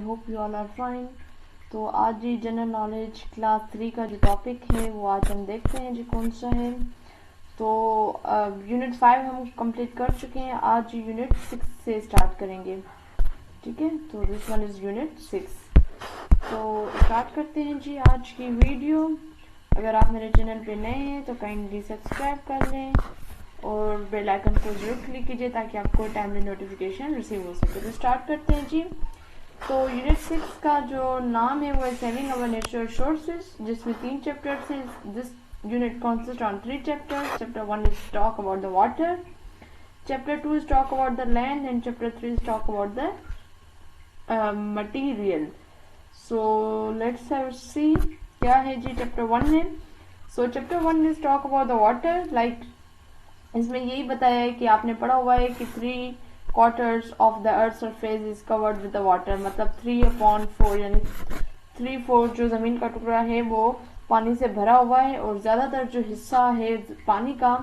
Hope you all are fine. तो आज ये जनरल नॉलेज क्लास 3 का जो टॉपिक है वो आज हम देखते हैं जी कौन सा है। तो यूनिट 5 हम कंप्लीट कर चुके हैं, आज यूनिट 6 से स्टार्ट करेंगे। ठीक है, तो दिस वन इज यूनिट 6। तो स्टार्ट करते हैं जी आज की वीडियो। अगर आप मेरे चैनल पे नए हैं तो काइंडली सब्सक्राइब कर लें और बेल आइकन को जरूर क्लिक कीजिए ताकि आपको टाइमली नोटिफिकेशन रिसीव हो सके। तो स्टार्ट करते हैं जी। तो यूनिट 6 का जो नाम है वो है सेविंग अवर नेचुरल सोर्सेज, जिसमें 3 चैप्टर्स हैं। This unit consist on 3 chapters. Chapter 1 is talk about the water, chapter 2 is talk about the land and chapter 3 is talk about the material. So let's have see क्या है जी chapter 1 में। So chapter 1 is talk about the water. Like इसमें यही बताया है कि आपने पढ़ा हुआ है कि 3/4 of the earth surface is covered with the water, मतलब 3/4 यानी 3/4 जो जमीन का टुकड़ा है वो पानी से भरा हुआ है, और ज्यादातर जो हिस्सा है पानी का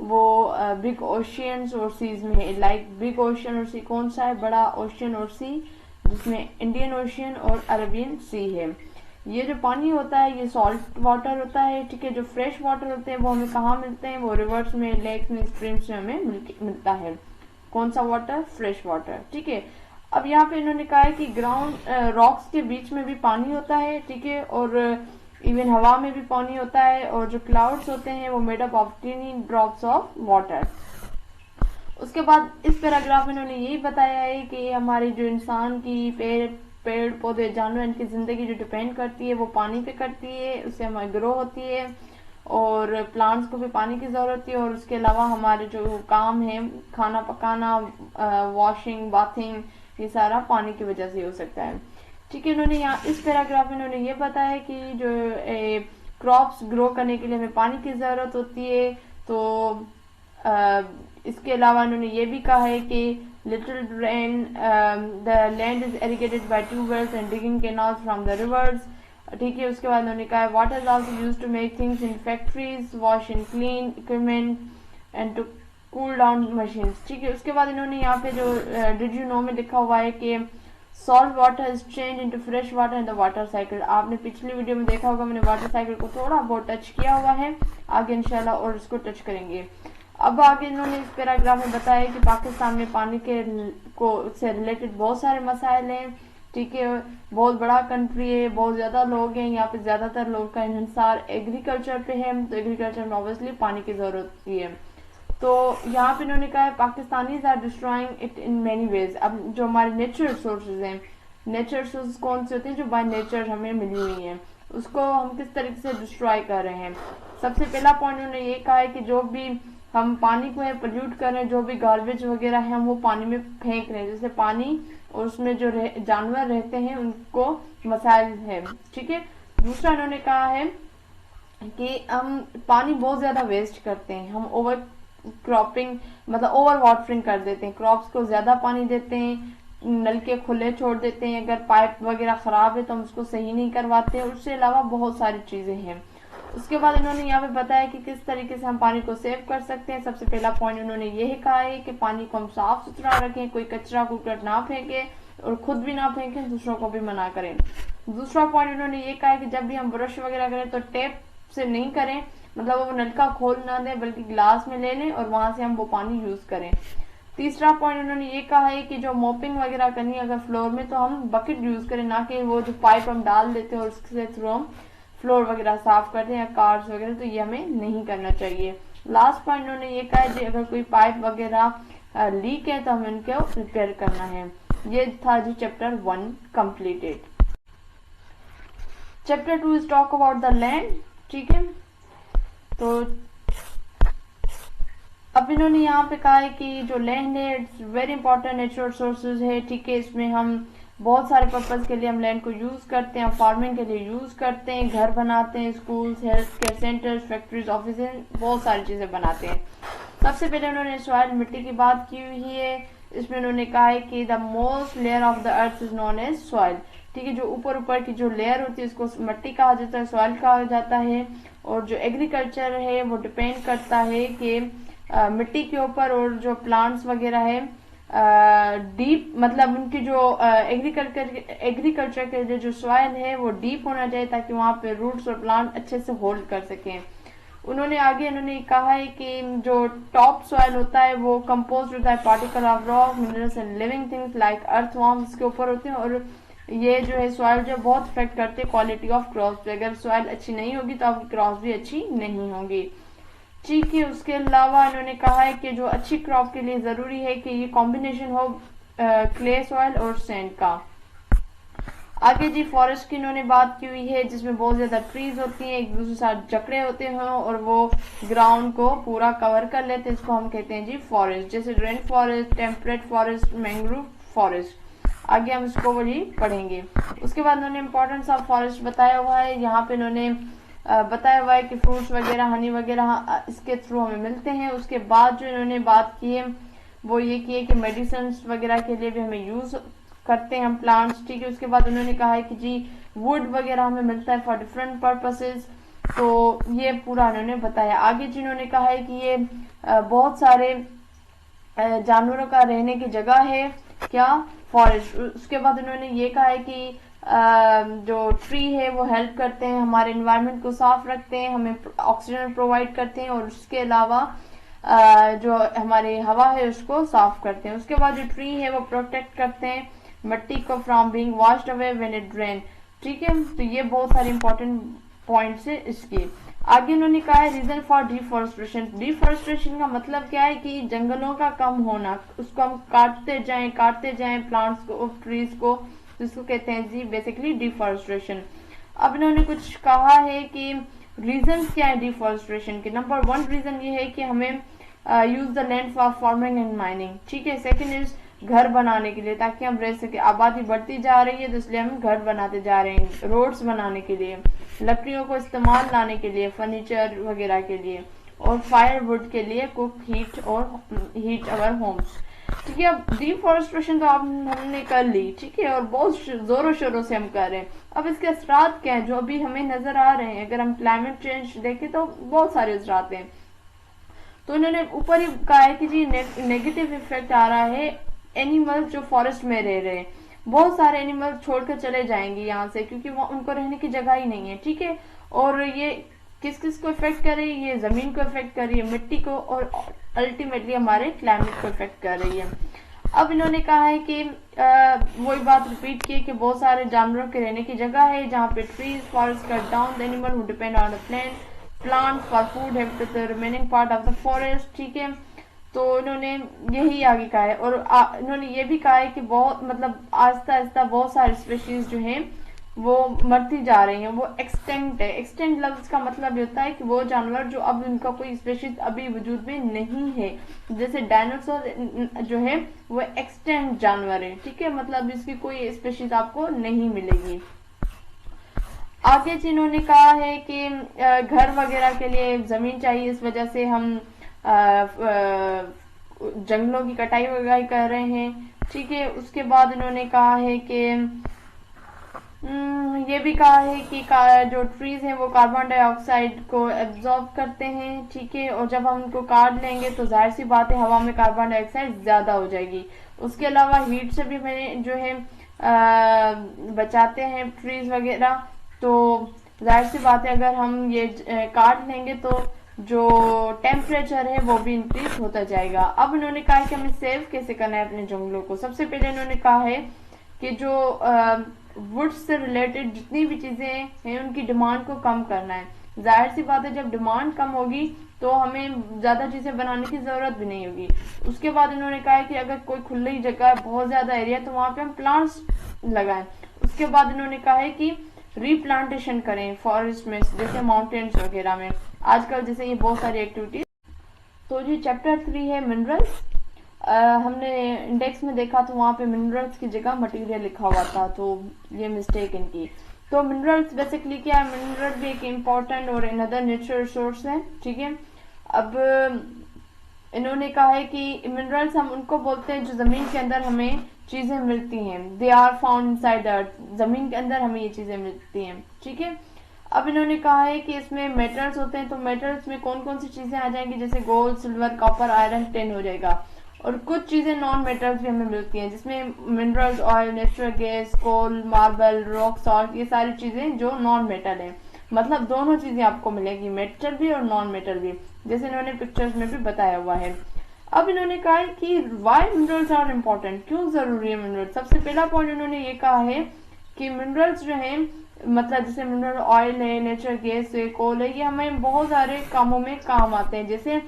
वो बिग ओशियंस और सीज में है। लाइक बिग ओशियन और सी कौन सा है? बड़ा ओशियन और सी, जिसमें इंडियन ओशियन और अरेबियन सी है। ये जो पानी होता है ये सॉल्ट वाटर होता है। ठीक है, जो फ्रेश वाटर होते हैं वो हमें कहाँ मिलते हैं? वो रिवर्स में, लेक्स में, स्ट्रीम्स में हमें मिलता है। कौन सा वाटर? Fresh water. ठीक है, अब यहाँ पे इन्होंने कहा है कि ग्राउंड रॉक्स के बीच में भी पानी होता है। ठीक है, और इवन हवा में भी पानी होता है, और जो क्लाउड्स होते हैं वो made up of tiny drops of water. उसके बाद इस पैराग्राफ में इन्होंने यही बताया है कि हमारी जो इंसान की पेड़ पौधे जानवर इनकी जिंदगी जो डिपेंड करती है वो पानी पे करती है, उससे हमारी ग्रो होती है, और प्लांट्स को भी पानी की जरूरत होती है। और उसके अलावा हमारे जो काम है, खाना पकाना, वॉशिंग, बाथिंग, ये सारा पानी की वजह से हो सकता है। ठीक है, इन्होंने यहाँ इस पैराग्राफ में इन्होंने ये बताया है कि जो क्रॉप्स ग्रो करने के लिए हमें पानी की जरूरत होती है। तो इसके अलावा इन्होंने ये भी कहा है कि little rain the land is irrigated by tubewells and digging canals from the rivers. ठीक है, उसके बाद उन्होंने कहा है water is also used to make things in factories, wash and clean equipment and to cool down machines. ठीक है, उसके बाद इन्होंने यहाँ पे जो डिड यू नो में लिखा हुआ है कि salt water is change into fresh water in the water cycle. आपने पिछली वीडियो में देखा होगा, मैंने वाटर साइकिल को थोड़ा बहुत टच किया हुआ है, आगे इंशाल्लाह और इसको टच करेंगे। अब आगे इन्होंने इस पैराग्राफ में बताया कि पाकिस्तान में पानी के को से रिलेटेड बहुत सारे मसाइल हैं। ठीक है, बहुत बड़ा कंट्री है, बहुत ज्यादा लोग हैं, यहाँ पे ज्यादातर लोग का इंहिसार एग्रीकल्चर पे है, तो एग्रीकल्चर में ऑब्वियसली पानी की जरूरत होती है। तो यहाँ पे इन्होंने कहा है Pakistanis are destroying it in many ways. अब जो हमारे नेचुरल सोर्सेज हैं, नेचुरल सोर्सेज कौन से होते हैं? जो बाय नेचर हमें मिली हुई हैं, उसको हम किस तरीके से डिस्ट्रॉय कर रहे हैं। सबसे पहला पॉइंट उन्होंने ये कहा है कि जो भी हम पानी को है पोल्यूट कर रहे हैं, जो भी गार्बेज वगैरह है हम वो पानी में फेंक रहे हैं, जैसे पानी और उसमें जो जानवर रहते हैं उनको मसाइल है। ठीक है, दूसरा इन्होंने कहा है कि हम पानी बहुत ज्यादा वेस्ट करते हैं, हम ओवर क्रॉपिंग मतलब ओवर वाटरिंग कर देते हैं, क्रॉप्स को ज्यादा पानी देते हैं, नलके खुले छोड़ देते हैं, अगर पाइप वगैरह खराब है तो हम उसको सही नहीं करवाते हैं। उसके अलावा बहुत सारी चीजें हैं। उसके बाद इन्होंने यहाँ पे बताया कि किस तरीके से हम पानी को सेव कर सकते हैं। सबसे पहला पॉइंट उन्होंने यही कहा है कि पानी को हम साफ सुथरा रखें, कोई कचरा कुकट ना फेंके और खुद भी ना फेंके, दूसरों को भी मना करें। दूसरा पॉइंट उन्होंने ये कहा है कि जब भी हम ब्रश वगैरह करें तो टेप से नहीं करें, मतलब वो नलका खोल ना दें, बल्कि ग्लास में ले लें और वहां से हम वो पानी यूज करें। तीसरा पॉइंट उन्होंने ये कहा है कि जो मोपिंग वगैरह करनी है अगर फ्लोर में, तो हम बकेट यूज करें, ना कि वो जो पाइप हम डाल देते हैं और उसके थ्रू हम फ्लोर वगैरह साफ करते हैं या कार्स वगैरह, तो ये हमें नहीं करना चाहिए। लास्ट पॉइंट उन्होंने ये कहा है अगर कोई पाइप वगैरह लीक है तो हमें उनको रिपेयर करना है। ये था जी chapter 1 completed. Chapter 2 is talk about the land. ठीक है, तो अब इन्होंने यहाँ पे कहा है कि जो लैंड है it's very important natural sources है। ठीक है, इसमें हम बहुत सारे पर्पज के लिए हम लैंड को यूज करते हैं, फार्मिंग के लिए यूज करते हैं, घर बनाते हैं, schools, health care centres, factories, office, बहुत सारी चीजें बनाते हैं। सबसे पहले उन्होंने सॉइल मिट्टी की बात की हुई है। इसमें उन्होंने कहा है कि the most layer of the earth is known as soil. ठीक है, जो ऊपर की जो लेयर होती है उसको मिट्टी कहा जाता है, सॉइल कहा जाता है। और जो एग्रीकल्चर है वो डिपेंड करता है कि मिट्टी के ऊपर, और जो प्लांट्स वगैरह है डीप, मतलब उनकी जो एग्रीकल्चर के लिए जो सॉइल है वो डीप होना चाहिए ताकि वहाँ पे रूट्स और प्लांट अच्छे से होल्ड कर सकें। उन्होंने कहा है कि जो टॉप सॉइल होता है वो कंपोज होता है particle of rock minerals and living things like earthworms के ऊपर होते हैं, और ये जो है सॉइल जो बहुत इफेक्ट करते हैं क्वालिटी ऑफ क्रॉप्स पे। अगर सॉइल अच्छी नहीं होगी तो आपकी क्रॉप्स भी अच्छी नहीं होगी। ठीक है, उसके अलावा इन्होंने कहा है कि जो अच्छी क्रॉप के लिए जरूरी है कि ये कॉम्बिनेशन हो क्ले सॉइल और सैंड का। आगे जी फॉरेस्ट की इन्होंने बात की हुई है जिसमें बहुत ज्यादा ट्रीज होती हैं, एक दूसरे के साथ जकड़े होते हैं और वो ग्राउंड को पूरा कवर कर लेते हैं, इसको हम कहते हैं जी फॉरेस्ट, जैसे rain forest, temperate forest, mangrove forest. आगे हम इसको वही पढ़ेंगे। उसके बाद उन्होंने इम्पोर्टेंस ऑफ फॉरेस्ट बताया हुआ है। यहाँ पे इन्होंने बताया हुआ है कि फ्रूट्स वगैरह, हनी वगैरह इसके थ्रू हमें मिलते हैं। उसके बाद जो इन्होंने बात की है वो ये की है कि मेडिसिन वगैरह के लिए भी हमें यूज करते हैं हम प्लांट्स। ठीक है, उसके बाद उन्होंने कहा है कि जी वुड वगैरह हमें मिलता है फॉर डिफरेंट पर्पसेस, तो ये पूरा उन्होंने बताया। आगे जिन्होंने कहा है कि ये बहुत सारे जानवरों का रहने की जगह है, क्या, फॉरेस्ट। उसके बाद उन्होंने ये कहा है कि जो ट्री है वो हेल्प करते हैं, हमारे एनवायरनमेंट को साफ रखते हैं, हमें ऑक्सीजन प्रोवाइड करते हैं, और उसके अलावा जो हमारी हवा है उसको साफ करते हैं। उसके बाद जो ट्री है वो प्रोटेक्ट करते हैं मिट्टी को from being washed away when it rain. ठीक है, तो ये बहुत सारे इंपॉर्टेंट पॉइंट्स है इसके। आगे उन्होंने कहा है रीजन फॉर डिफॉरेस्टेशन। डिफॉरेस्टेशन का मतलब क्या है कि जंगलों का कम होना, उसको हम काटते जाएं प्लांट्स को, ट्रीज को, जिसको कहते हैं जी बेसिकली डिफॉरेस्टेशन। अब इन्होंने कुछ कहा है कि रीजन क्या है डिफॉरेस्टेशन के। नंबर 1 रीजन ये है कि हमें use the land for farming and mining. ठीक है, सेकंड इज घर बनाने के लिए ताकि हम रह सके, आबादी बढ़ती जा रही है तो इसलिए हम घर बनाते जा रहे हैं, रोड्स बनाने के लिए, लकड़ियों को इस्तेमाल लाने के लिए, फर्नीचर वगैरह के लिए, और फायरवुड के लिए, कुक हीट अवर होम्स। ठीक है, अब डिफॉरेस्टेशन तो हमने कर ली, ठीक है, और बहुत जोरों शोरों से हम कर रहे हैं। अब इसके असरात क्या है जो अभी हमें नजर आ रहे हैं। अगर हम क्लाइमेट चेंज देखें तो बहुत सारे असरात हैं। तो इन्होंने ऊपर ही कहा है कि जी नेगेटिव इफेक्ट आ रहा है एनिमल्स जो फॉरेस्ट में रह रहे हैं। बहुत सारे एनिमल्स छोड़कर चले जाएंगे यहाँ से क्योंकि वो उनको रहने की जगह ही नहीं है। ठीक है, और ये किस किस को इफेक्ट कर रही है, ये जमीन को इफेक्ट कर रही है, मिट्टी को, और अल्टीमेटली हमारे क्लाइमेट को इफेक्ट कर रही है। अब इन्होंने कहा है कि वही बात रिपीट की है कि बहुत सारे जानवरों के रहने की जगह है जहाँ पे trees forest cut down, the animal who depend on the plant for food have to the remaining part of the forest. ठीक है, तो इन्होंने यही आगे कहा है। और इन्होंने ये भी कहा है कि बहुत मतलब आहिस्ता आहिस्ता बहुत सारी स्पेशीज जो हैं वो मरती जा रही हैं, वो एक्सटेंट है। एक्सटेंट लफ्ज का मतलब ये होता है कि वो जानवर जो अब उनका कोई स्पेशीज अभी वजूद में नहीं है, जैसे डायनासोर जो है वो एक्सटेंट जानवर है। ठीक है, मतलब इसकी कोई स्पेशीज आपको नहीं मिलेगी। आगे जिन्होंने कहा है कि घर वगैरह के लिए जमीन चाहिए, इस वजह से हम जंगलों की कटाई वगैरह कर रहे हैं। ठीक है, उसके बाद इन्होंने कहा है कि ये भी कहा है कि जो ट्रीज हैं वो कार्बन डाइऑक्साइड को एब्जॉर्ब करते हैं। ठीक है, और जब हम उनको काट लेंगे तो जाहिर सी बात है हवा में कार्बन डाइऑक्साइड ज्यादा हो जाएगी। उसके अलावा हीट से भी मैंने जो है बचाते हैं ट्रीज वगैरह, तो जाहिर सी बात है अगर हम ये काट लेंगे तो जो टेम्परेचर है वो भी इंक्रीज होता जाएगा। अब इन्होंने कहा है कि हमें सेव कैसे करना है अपने जंगलों को। सबसे पहले इन्होंने कहा है कि जो वुड से रिलेटेड जितनी भी चीजें हैं उनकी डिमांड को कम करना है। जाहिर सी बात है जब डिमांड कम होगी तो हमें ज्यादा चीजें बनाने की जरूरत भी नहीं होगी। उसके बाद इन्होंने कहा है कि अगर कोई खुली जगह है, बहुत ज्यादा एरिया, तो वहां पे हम प्लांट्स लगाएं। उसके बाद इन्होंने कहा है कि रीप्लांटेशन करें फॉरेस्ट में, जैसे माउंटेन्स वगैरह में आजकल जैसे ये बहुत सारी एक्टिविटीज। तो जी चैप्टर 3 है मिनरल्स। हमने इंडेक्स में देखा तो वहाँ पे मिनरल्स की जगह मटेरियल लिखा हुआ था, तो ये मिस्टेक इनकी। तो मिनरल्स बेसिकली क्या है, मिनरल भी एक इम्पोर्टेंट और अनदर नेचुरल रिसोर्स है। ठीक है, अब इन्होंने कहा है कि मिनरल्स हम उनको बोलते हैं जो जमीन के अंदर हमें चीजें मिलती हैं, दे आर फाउंड इनसाइड अर्थ, जमीन के अंदर हमें ये चीजें मिलती हैं। ठीक है, अब इन्होंने कहा है कि इसमें मेटल्स होते हैं, तो मेटल्स में कौन कौन सी चीजें आ जाएंगी, जैसे gold, silver, copper, iron, tin हो जाएगा। और कुछ चीजें नॉन मेटल्स भी हमें मिलती हैं, जिसमें मिनरल्स, ऑयल, नेचुरल गैस, कोल, मार्बल, रॉक सॉल्ट, ये सारी चीजें जो नॉन मेटल है। मतलब दोनों चीजें आपको मिलेगी, मेटल भी और नॉन मेटल भी, जैसे इन्होंने पिक्चर्स में भी बताया हुआ है। अब इन्होंने कहा है कि वाई मिनरल्स आर इम्पोर्टेंट, क्यों जरूरी है मिनरल्स। सबसे पहला पॉइंट इन्होंने ये कहा है कि मिनरल्स जो है, मतलब जैसे मिनरल ऑयल है, नेचुरल गैस है, कोल है, ये हमें बहुत सारे कामों में काम आते हैं। जैसे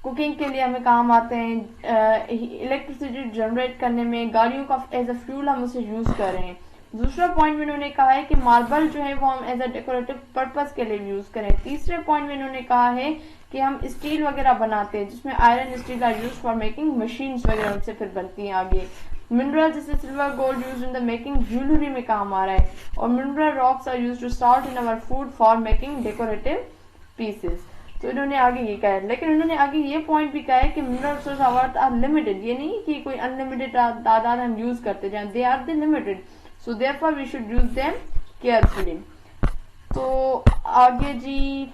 कुकिंग के लिए हमें काम आते हैं, इलेक्ट्रिसिटी जनरेट करने में, गाड़ियों का एज अ फ्यूल हम उसे यूज कर रहे हैं। दूसरा पॉइंट में इन्होंने कहा है कि मार्बल जो है वो हम एज अ डेकोरेटिव पर्पस के लिए यूज करें। तीसरे पॉइंट में इन्होंने कहा है कि हम स्टील वगैरह बनाते हैं, जिसमें iron steel are use for making machines वगैरह, उनसे फिर बनती हैं आगे। मिनरल जैसे silver, gold use in the making jewellery में काम आ रहा है। और mineral rocks are use to salt in our food for making decorative pieces. तो इन्होंने आगे ये कहा है, लेकिन इन्होंने आगे ये पॉइंट भी कहा है कि मिनरल रिसोर्स आर लिमिटेड। ये नहीं कि कोई अनलिमिटेड तादाद हम यूज करते जाएं, they are the limited, so therefore we should use them carefully. तो आगे जी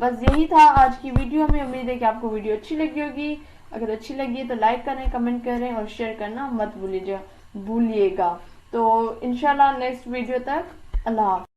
बस यही था आज की वीडियो में। उम्मीद है कि आपको वीडियो अच्छी लगी होगी। अगर अच्छी लगी है तो लाइक करें, कमेंट करें और शेयर करना मत भूलिएगा। तो इंशाल्लाह नेक्स्ट वीडियो तक अल्लाह हाफ़िज़।